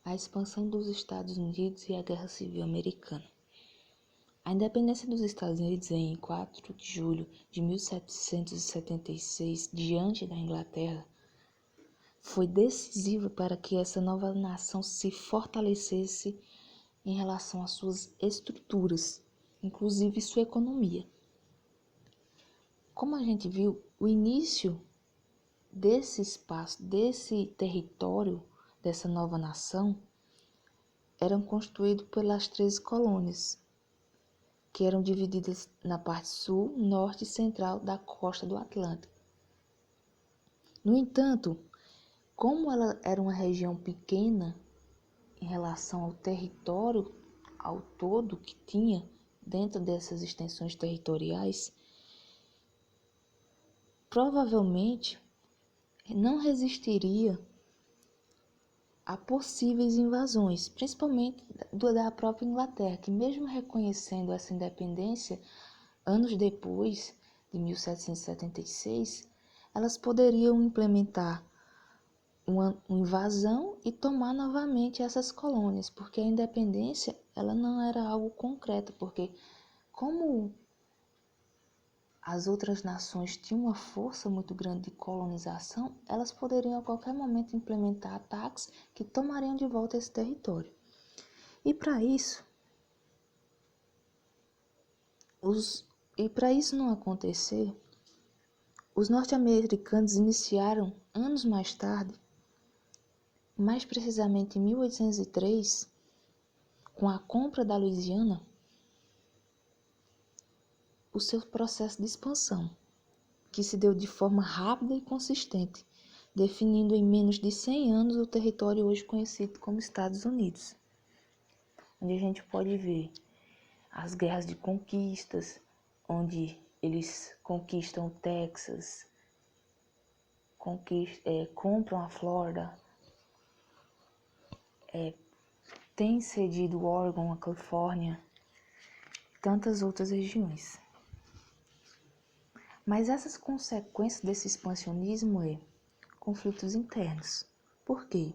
A expansão dos Estados Unidos e a Guerra Civil Americana. A independência dos Estados Unidos em 4 de julho de 1776, diante da Inglaterra, foi decisiva para que essa nova nação se fortalecesse em relação às suas estruturas, inclusive sua economia. Como a gente viu, o início desse espaço, desse território, dessa nova nação, eram constituídos pelas 13 colônias, que eram divididas na parte sul, norte e central da costa do Atlântico. No entanto, como ela era uma região pequena em relação ao território ao todo que tinha dentro dessas extensões territoriais, provavelmente não resistiria a possíveis invasões, principalmente da própria Inglaterra, que mesmo reconhecendo essa independência, anos depois de 1776, elas poderiam implementar uma invasão e tomar novamente essas colônias, porque a independência ela não era algo concreto, porque como as outras nações tinham uma força muito grande de colonização, elas poderiam a qualquer momento implementar ataques que tomariam de volta esse território. E para isso não acontecer, os norte-americanos iniciaram, anos mais tarde, mais precisamente em 1803, com a compra da Louisiana, o seu processo de expansão, que se deu de forma rápida e consistente, definindo em menos de 100 anos o território hoje conhecido como Estados Unidos, onde a gente pode ver as guerras de conquistas, onde eles conquistam o Texas, compram a Flórida, têm cedido o Oregon, a Califórnia, e tantas outras regiões. Mas essas consequências desse expansionismo conflitos internos. Por quê?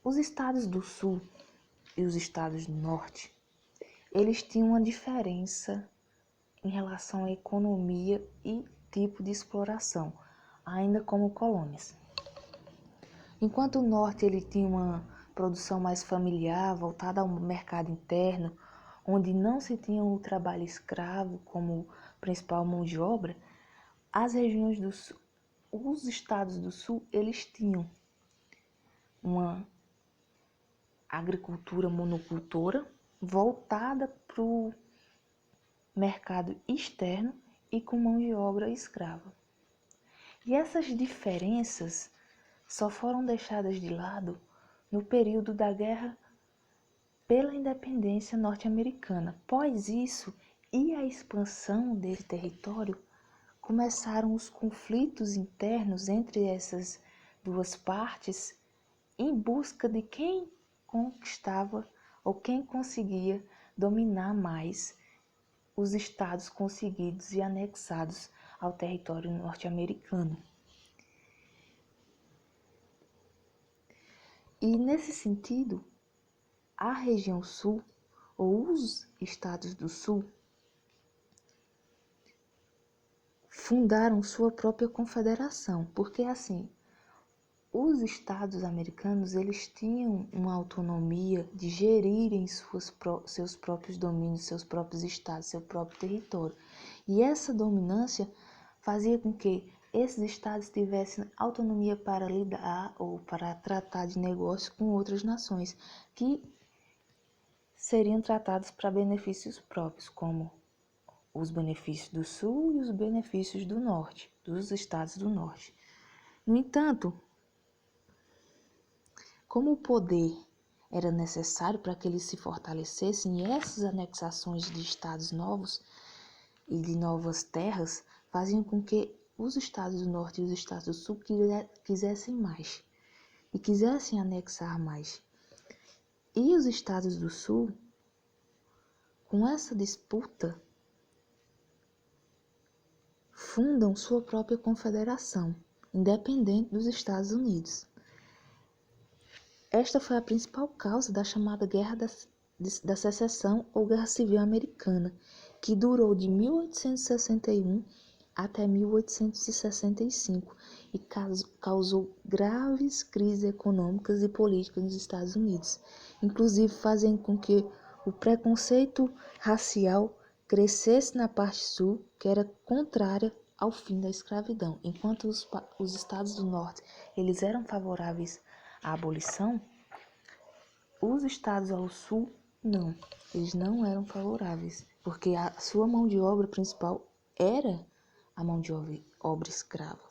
Os estados do sul e os estados do norte, eles tinham uma diferença em relação à economia e tipo de exploração, ainda como colônias. Enquanto o norte ele tinha uma produção mais familiar, voltada ao mercado interno, onde não se tinha o trabalho escravo como principal mão de obra, as regiões do sul, os estados do sul, eles tinham uma agricultura monocultora voltada para o mercado externo e com mão de obra escrava. E essas diferenças só foram deixadas de lado no período da Guerra pela Independência norte-americana. Após isso e a expansão desse território, começaram os conflitos internos entre essas duas partes em busca de quem conquistava ou quem conseguia dominar mais os estados conseguidos e anexados ao território norte-americano. E nesse sentido, a região sul, ou os estados do sul, fundaram sua própria confederação, porque assim, os estados americanos, eles tinham uma autonomia de gerirem seus próprios domínios, seus próprios estados, seu próprio território. E essa dominância fazia com que esses estados tivessem autonomia para lidar ou para tratar de negócios com outras nações, que seriam tratados para benefícios próprios, como os benefícios do sul e os benefícios do norte, dos estados do norte. No entanto, como o poder era necessário para que eles se fortalecessem, e essas anexações de estados novos e de novas terras faziam com que os estados do norte e os estados do sul quisessem mais e quisessem anexar mais. E os estados do sul, com essa disputa, fundam sua própria confederação, independente dos Estados Unidos. Esta foi a principal causa da chamada Guerra da Secessão ou Guerra Civil Americana, que durou de 1861 até 1865 e causou graves crises econômicas e políticas nos Estados Unidos, inclusive fazendo com que o preconceito racial crescesse na parte sul, que era contrária ao fim da escravidão. Enquanto os estados do norte eles eram favoráveis à abolição, os estados ao sul não, eles não eram favoráveis, porque a sua mão de obra principal era a mão de obra escrava.